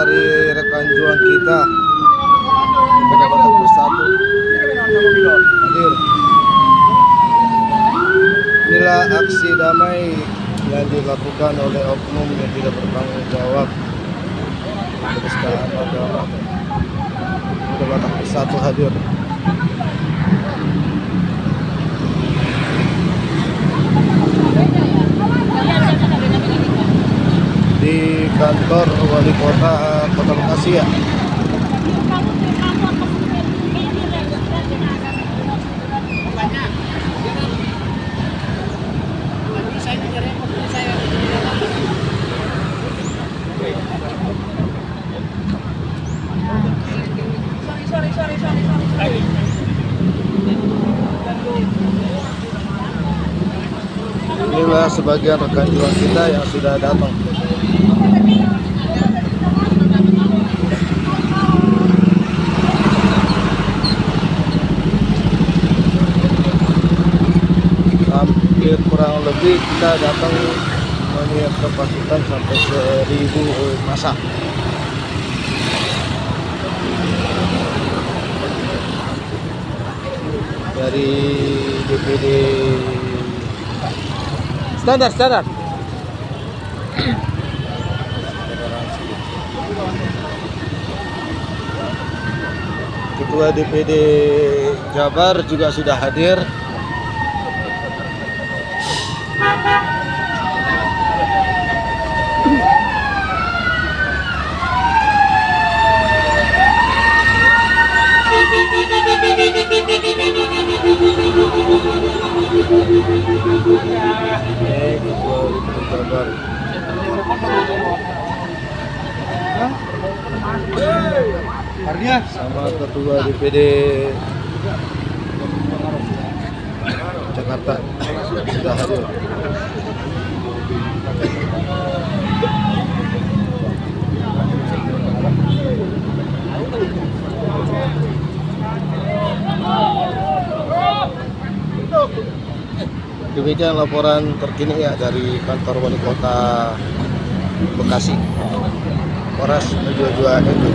dari rekan juang kita Pada Batak Bersatu hadir. Inilah aksi damai yang dilakukan oleh oknum yang tidak bertanggung jawab penistaan agama. Pada Batak Bersatu hadir di kantor wali kota Kota Bekasi ya. Inilah sebagian rekan juang kita yang sudah datang. Hampir kurang lebih kita datang menyiapkan pasukan sampai 1000 masa. Dari DPD standar Ketua DPD Jabar juga sudah hadir. Sama Ketua DPD Jakarta sudah hadir. Demikian laporan terkini ya dari kantor wali kota Bekasi, Polres 22 NU.